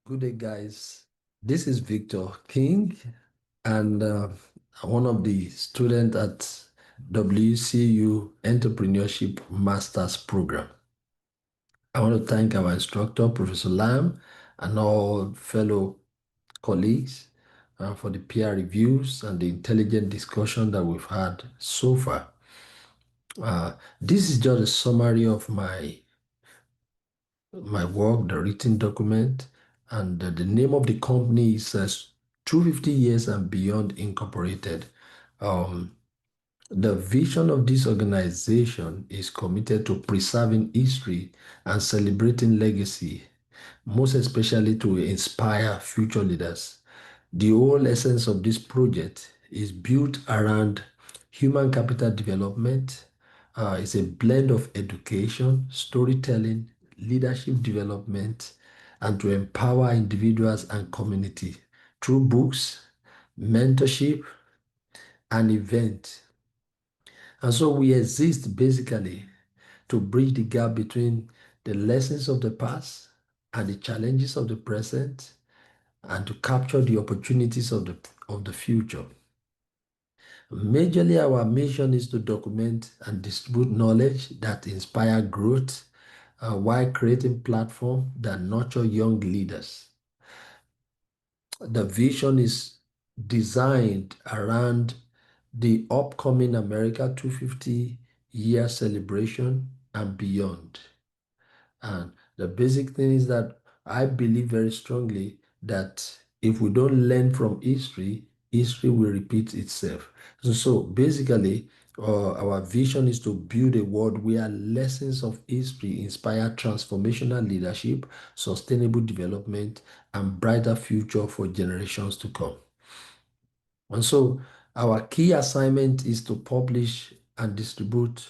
Good day, guys. This is Victor King, and one of the students at WCU Entrepreneurship Masters Program. I want to thank our instructor, Professor Lam, and all fellow colleagues for the peer reviews and the intelligent discussion that we've had so far. This is just a summary of my work, the written document, and the name of the company is 250 Years and Beyond Incorporated. Um, the vision of this organization is committed to preserving history and celebrating legacy, most especially to inspire future leaders. The whole essence of this project is built around human capital development. It's a blend of education, storytelling, leadership development, and to empower individuals and community through books, mentorship, and events. And so we exist basically to bridge the gap between the lessons of the past and the challenges of the present and to capture the opportunities of the future. Majorly, our mission is to document and distribute knowledge that inspire growth while creating platforms that nurture young leaders. The vision is designed around the upcoming America 250-year celebration and beyond. And the basic thing is that I believe very strongly that if we don't learn from history, history will repeat itself. So basically, our vision is to build a world where lessons of history inspire transformational leadership, sustainable development, and brighter future for generations to come. And so our key assignment is to publish and distribute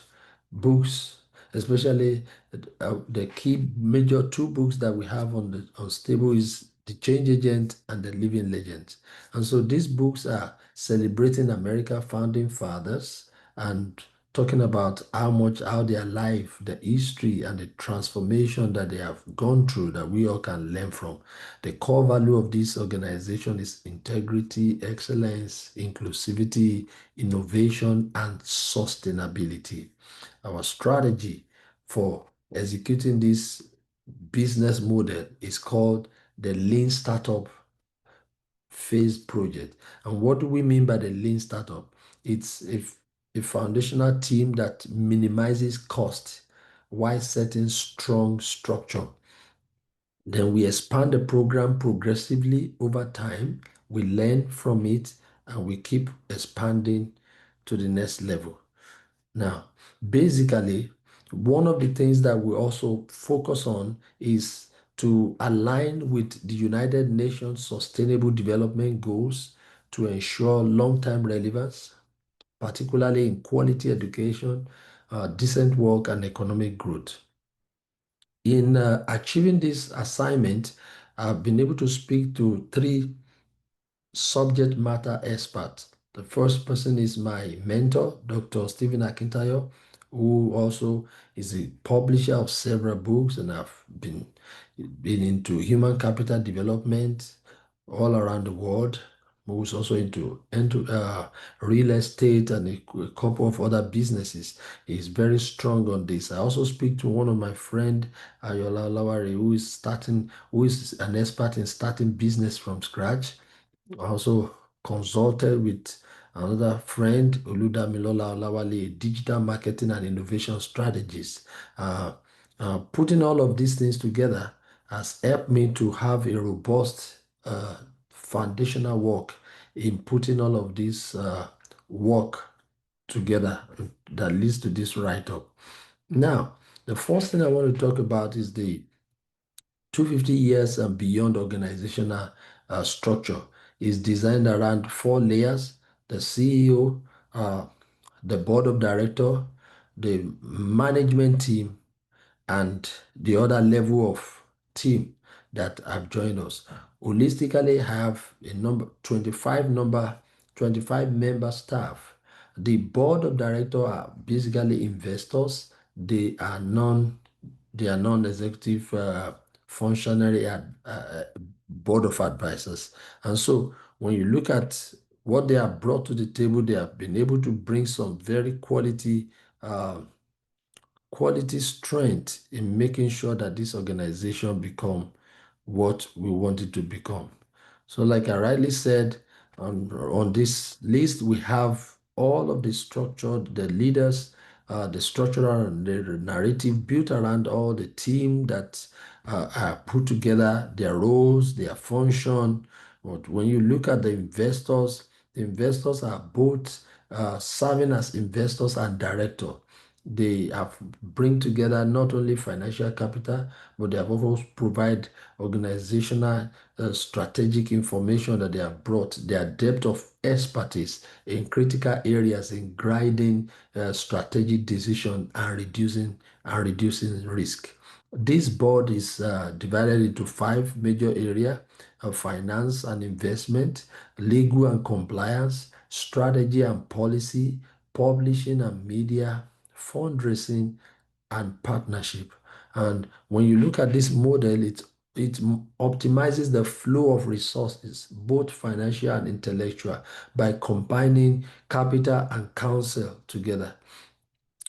books, especially the key major two books that we have on Stable is The Change Agent and The Living Legends. And so these books are celebrating America founding fathers and talking about how their life, the history, and the transformation that they have gone through that we all can learn from. The core value of this organization is integrity, excellence, inclusivity, innovation, and sustainability. Our strategy for executing this business model is called the Lean Startup Phase Project. And what do we mean by the Lean Startup? It's a foundational team that minimizes cost while setting strong structure. Then we expand the program progressively over time. We learn from it and we keep expanding to the next level. Now, basically, one of the things that we also focus on is to align with the United Nations Sustainable Development Goals to ensure long-term relevance, particularly in quality education, decent work, and economic growth. In achieving this assignment, I've been able to speak to three subject matter experts. The first person is my mentor, Dr. Stephen Akintayo, who also is a publisher of several books, and I've been into human capital development all around the world. Who's also into real estate and a couple of other businesses. He's very strong on this. I also speak to one of my friend, Ayola Lawari, who is an expert in starting business from scratch. I also consulted with another friend, Oludamilola Olawale, a digital marketing and innovation strategist. Putting all of these things together has helped me to have a robust foundational work in putting all of this work together that leads to this write-up. Now, the first thing I want to talk about is the 250 years and beyond organizational structure is designed around four layers: the CEO, the board of director, the management team, and the other level of team that have joined us. Holistically, I have a 25 member staff. The board of director are basically investors. They are non-executive functionary board of advisors. And so when you look at what they have brought to the table, they have been able to bring some very quality strength in making sure that this organization become what we want it to become. So like I rightly said, on this list, we have all of the structure, the leaders, the structural and the narrative built around all the team that are put together, their roles, their function. But when you look at the investors are both serving as investors and director. They have bring together not only financial capital, but they have also provide organizational strategic information that they have brought, their depth of expertise in critical areas in guiding strategic decision and reducing risk. This board is divided into five major areas of finance and investment, legal and compliance, strategy and policy, publishing and media, fundraising, and partnership. And when you look at this model, it optimizes the flow of resources, both financial and intellectual, by combining capital and counsel together.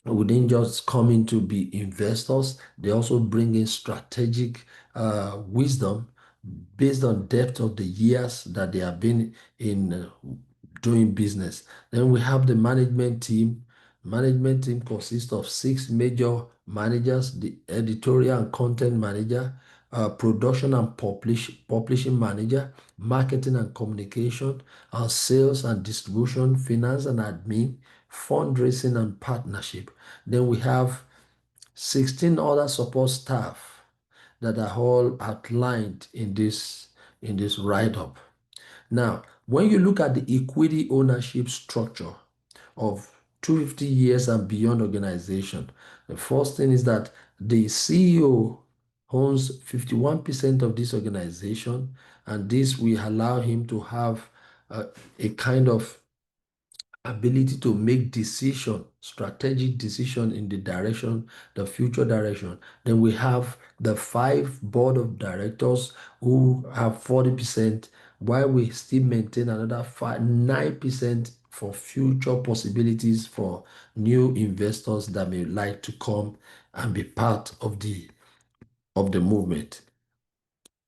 We didn't just come in to be investors, they also bring in strategic wisdom based on depth of the years that they have been in doing business. Then we have the management team. Management team consists of six major managers: the editorial and content manager, production and publishing manager, marketing and communication, sales and distribution, finance and admin, fundraising and partnership. Then we have 16 other support staff that are all outlined in this write-up. Now, when you look at the equity ownership structure of 250 years and beyond organization, the first thing is that the CEO owns 51% of this organization, and this will allow him to have a kind of ability to make decision, strategic decision in the future direction. Then we have the five board of directors who have 40%, while we still maintain another 9% for future possibilities for new investors that may like to come and be part of the movement.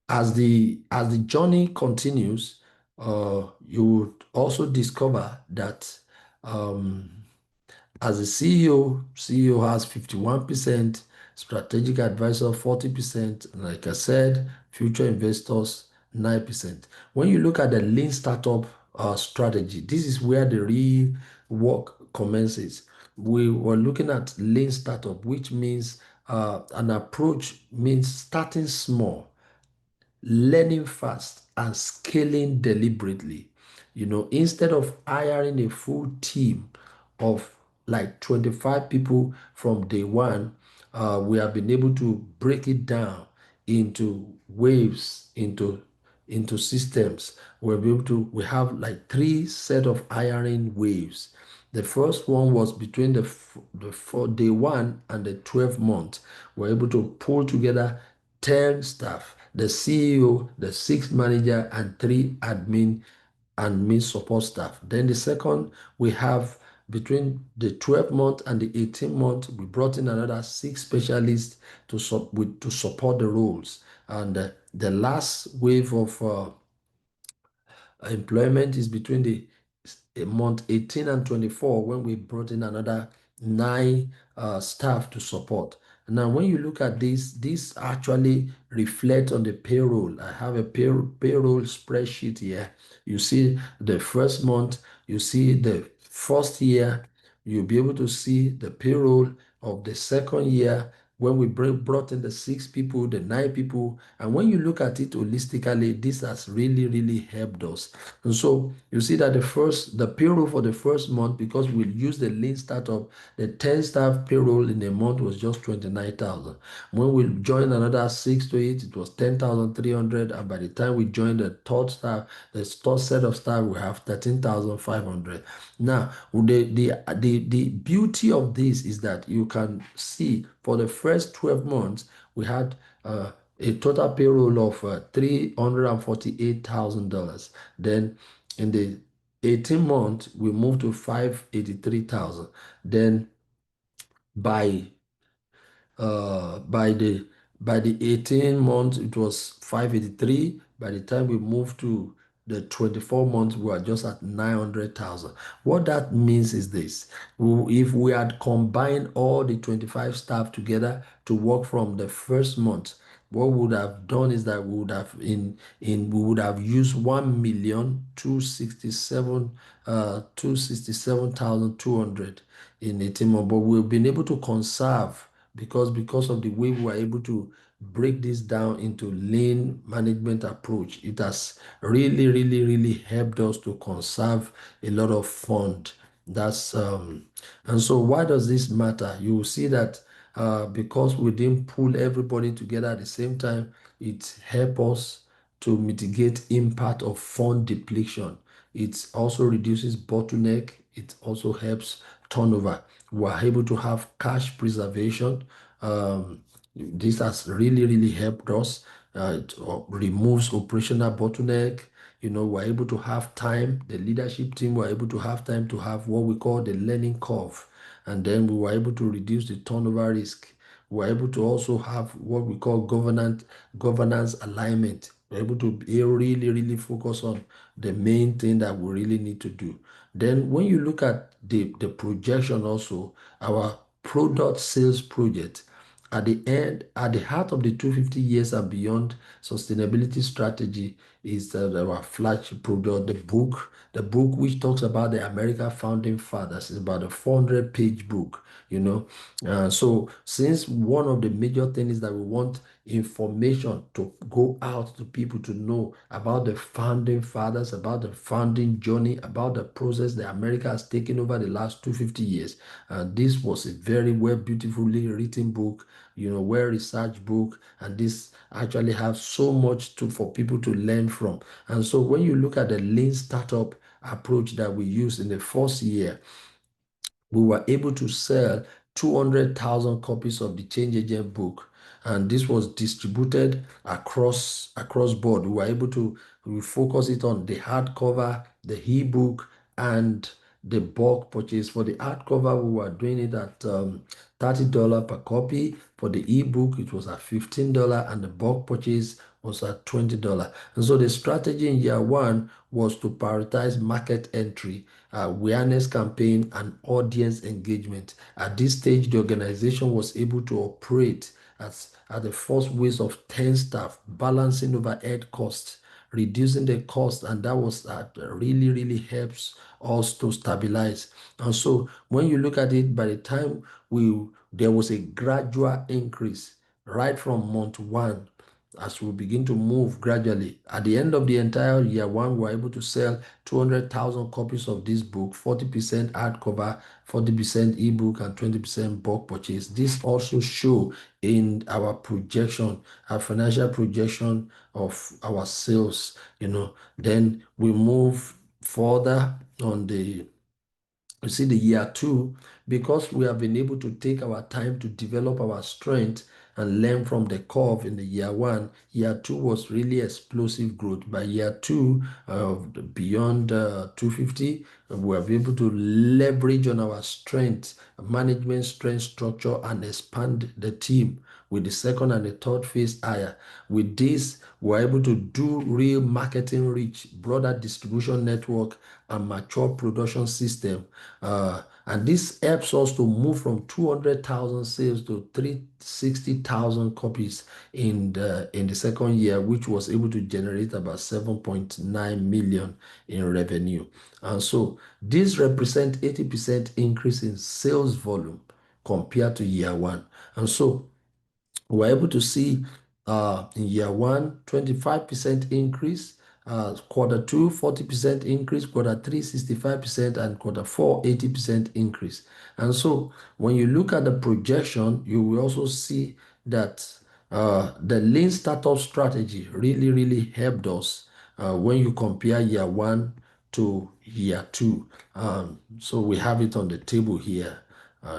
As the journey continues, you would also discover that um, as a CEO has 51%, strategic advisor 40%, and like I said, future investors 9%. When you look at the lean startup strategy, this is where the real work commences. We were looking at lean startup, which means an approach means starting small, learning fast, and scaling deliberately. Instead of hiring a full team of like 25 people from day one, we have been able to break it down into waves, into systems. We have like three set of hiring waves. The first one was between for day one and the 12th month. We're able to pull together 10 staff, the CEO, the six manager, and three admin support staff. Then the second, we have between the 12th month and the 18th month, we brought in another six specialists to support the roles. And the last wave of employment is between the month 18 and 24, when we brought in another nine staff to support. Now, when you look at this actually reflects on the payroll. I have a payroll spreadsheet here. You see the first month, you see the first year, you'll be able to see the payroll of the second year, when we brought in the six people, the nine people. And when you look at it holistically, this has really, really helped us. And so you see that the payroll for the first month, because we use the lean startup, the 10 staff payroll in a month was just 29,000. When we joined another six to eight, it was 10,300. And by the time we joined the third set of staff, we have 13,500. Now, the beauty of this is that you can see for the first 12 months, we had a total payroll of $348,000. Then in the 18 months, we moved to 583,000. Then by by the 18 months, it was 583. By the time we moved to the 24 months, we were just at 900,000. What that means is this: if we had combined all the 25 staff together to work from the first month, what we would have done is that we would have used 1,267,200 in 18 months, but we've been able to conserve because of the way we were able to break this down into lean management approach. It has really helped us to conserve a lot of fund. That's And so why does this matter? You will see that because we didn't pull everybody together at the same time, it helped us to mitigate impact of fund depletion. It also reduces bottleneck. It also helps turnover. We are able to have cash preservation. This has really helped us. It removes operational bottleneck. We're able to have time. The leadership team were able to have time to have what we call the learning curve, and then we were able to reduce the turnover risk. We were able to also have what we call governance alignment. We're able to really focus on the main thing that we really need to do. Then when you look at the projection also, our product sales project at the heart of the 250 years and beyond sustainability strategy is our flagship product, the book which talks about the American founding fathers. It's about a 400-page book, so since one of the major things is that we want information to go out to people to know about the founding fathers, about the founding journey, about the process that America has taken over the last 250 years. This was a very well, beautifully written book, well researched book, and this actually has so much for people to learn from. And so when you look at the lean startup approach that we use in the first year, we were able to sell 200,000 copies of the Change Agent book, and this was distributed across board. We were able to focus it on the hardcover, the ebook, and the bulk purchase. For the hardcover, we were doing it at $30 per copy. For the ebook, it was at $15, and the bulk purchase was at $20. And so the strategy in year one was to prioritize market entry, awareness campaign, and audience engagement. At this stage, the organization was able to operate at the first ways of 10 staff, balancing overhead costs, reducing the cost, and that was really helps us to stabilize. And so when you look at it, by the time there was a gradual increase right from month one as we begin to move gradually. At the end of the entire year one, we were able to sell 200,000 copies of this book, 40% hardcover, 40% ebook, and 20% bulk purchase. This also show in our projection, our financial projection of our sales. Then we move further on the year two, because we have been able to take our time to develop our strength and learn from the curve in the year one. Year two was really explosive growth. By year two, beyond 250, we have been able to leverage on our strength, management strength structure, and expand the team with the second and the third phase higher. With this, we're able to do real marketing reach, broader distribution network, and mature production system. And this helps us to move from 200,000 sales to 360,000 copies in the second year, which was able to generate about 7.9 million in revenue. And so this represents 80% increase in sales volume compared to year one. And so we're able to see in year one, 25% increase, quarter two, 40% increase, quarter three, 65%, and quarter four, 80% increase. And so when you look at the projection, you will also see that the lean startup strategy really helped us when you compare year one to year two. So we have it on the table here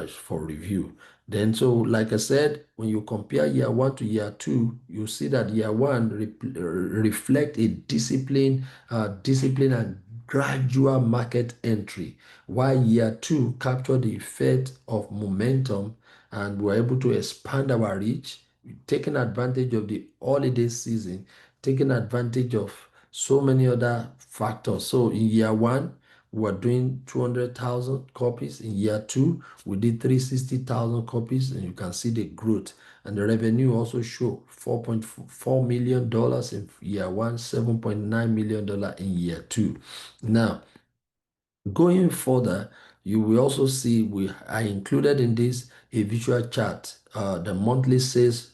for review. Then, so like I said, when you compare year one to year two, you see that year one reflect a discipline and gradual market entry, while year two captured the effect of momentum and were able to expand our reach, taking advantage of the holiday season, taking advantage of so many other factors. So in year one, we were doing 200,000 copies. In year two, we did 360,000 copies, and you can see the growth. And the revenue also show $4.4 million in year one, $7.9 million in year two. Now, going further, you will also see I included in this a visual chart, the monthly sales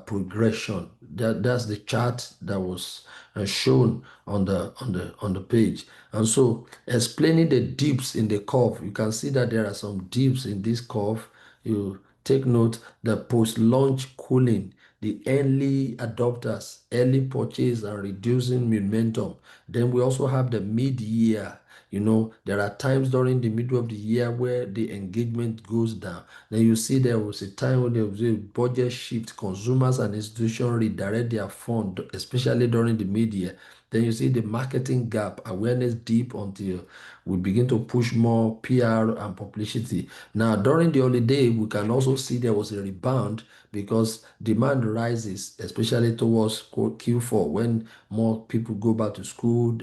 progression. That's the chart that was shown on the page. And so, explaining the dips in the curve, you can see that there are some dips in this curve. You take note the post-launch cooling, the early adopters, early purchase and reducing momentum. Then we also have the mid-year. There are times during the middle of the year where the engagement goes down. Then you see there was a time when there was a budget shift, consumers and institutions redirect their fund, especially during the mid-year. Then you see the marketing gap, awareness deep until we begin to push more PR and publicity. Now, during the holiday, we can also see there was a rebound because demand rises, especially towards Q4 when more people go back to school,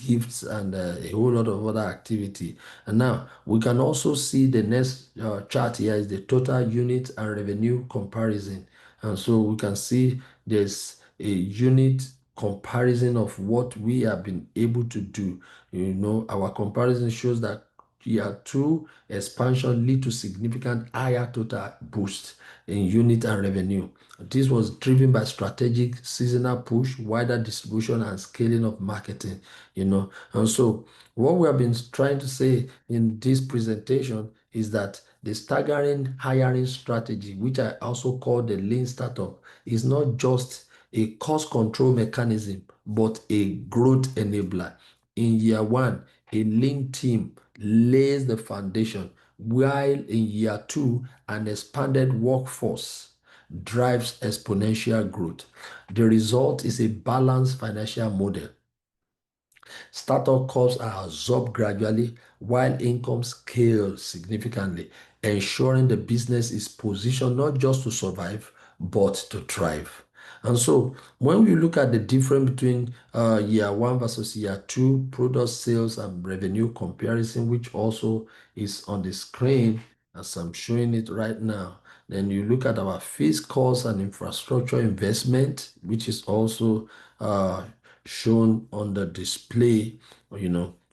gifts, and a whole lot of other activity. And now we can also see the next chart here is the total unit and revenue comparison. And so we can see there's a unit comparison of what we have been able to do. Our comparison shows that year two expansion lead to significant higher total boost in unit and revenue. This was driven by strategic seasonal push, wider distribution, and scaling of marketing. And so what we have been trying to say in this presentation is that the staggering hiring strategy, which I also call the lean startup, is not just a cost control mechanism, but a growth enabler. In year one, a lean team lays the foundation, while in year two, an expanded workforce drives exponential growth. The result is a balanced financial model. Startup costs are absorbed gradually while income scales significantly, ensuring the business is positioned not just to survive, but to thrive. And so, when we look at the difference between year one versus year two, product sales and revenue comparison, which also is on the screen as I'm showing it right now, then you look at our fixed costs and infrastructure investment, which is also shown on the display,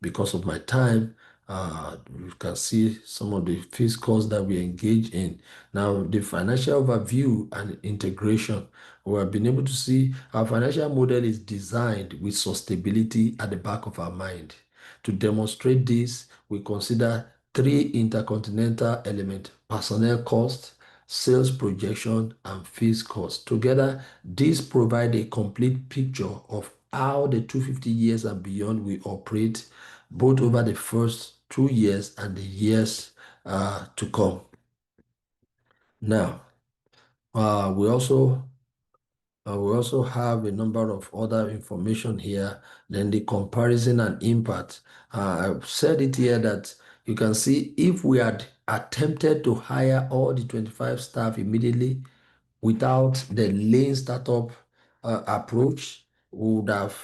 because of my time. You can see some of the fixed costs that we engage in. Now, the financial overview and integration, we have been able to see our financial model is designed with sustainability at the back of our mind. To demonstrate this, we consider three intercontinental elements: personnel cost, sales projection, and fixed cost. Together, these provide a complete picture of how the 250 years and beyond will operate, both over the first 2 years and the years to come. Now, uh, we also we also have a number of other information here. Then the comparison and impact. I've said it here that you can see if we had attempted to hire all the 25 staff immediately, without the lean startup approach, we would have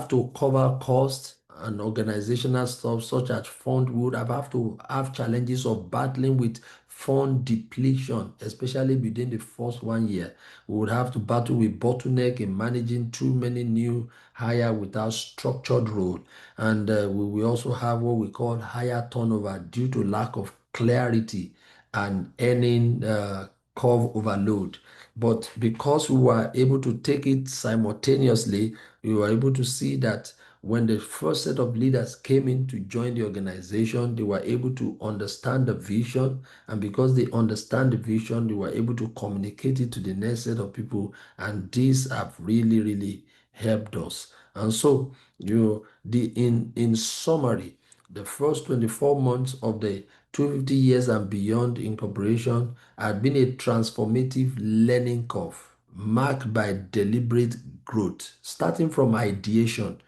to cover costs and organizational stuff such as fund. We would have to have challenges of battling with fund depletion, especially within the first 1 year. We would have to battle with bottleneck in managing too many new hire without structured role. And we will also have what we call higher turnover due to lack of clarity and earning curve overload. But because we were able to take it simultaneously, we were able to see that when the first set of leaders came in to join the organization, they were able to understand the vision. And because they understand the vision, they were able to communicate it to the next set of people. And these have really, really helped us. And so, in summary, the first 24 months of the 250 years and beyond incorporation had been a transformative learning curve marked by deliberate growth, starting from ideation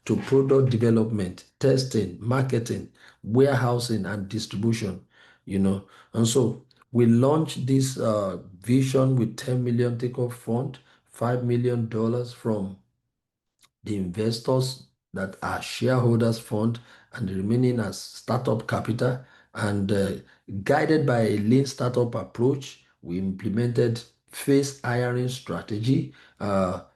to product development, testing, marketing, warehousing, and distribution. And so we launched this vision with 10 million takeoff fund, $5 million from the investors that are shareholders fund, and the remaining as startup capital. And guided by a lean startup approach, we implemented phased hiring strategy,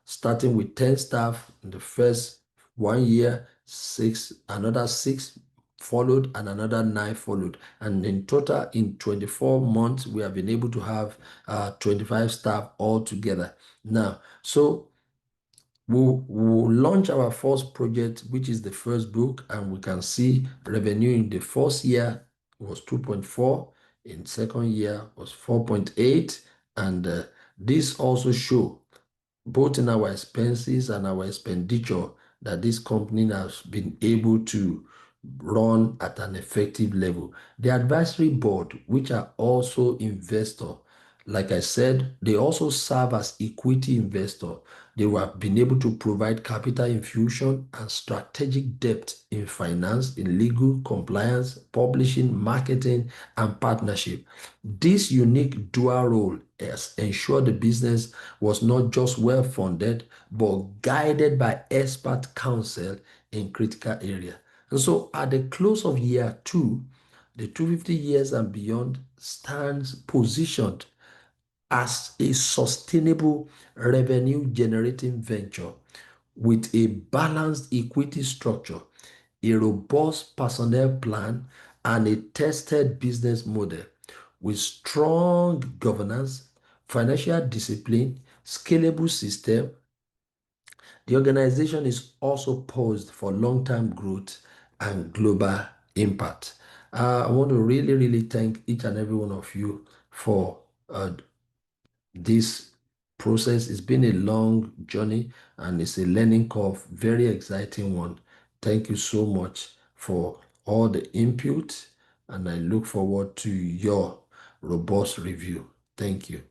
starting with 10 staff in the first 1 year, six, another six followed, and another nine followed. And in total, in 24 months, we have been able to have 25 staff altogether. Now, so we'll launch our first project, which is the first book, and we can see revenue in the first year was 2.4, in second year was 4.8, and this also show both in our expenses and our expenditure that this company has been able to run at an effective level. The advisory board, which are also investor, like I said, they also serve as equity investor. They have been able to provide capital infusion and strategic depth in finance, in legal, compliance, publishing, marketing, and partnership. This unique dual role has ensured the business was not just well funded, but guided by expert counsel in critical areas. And so at the close of year two, the 250 years and beyond stands positioned as a sustainable revenue generating venture with a balanced equity structure, a robust personnel plan, and a tested business model with strong governance, financial discipline, scalable system. The organization is also poised for long-term growth and global impact. I want to really, really thank each and every one of you for this process. It's been a long journey and it's a learning curve, very exciting one. Thank you so much for all the input, and I look forward to your robust review. Thank you.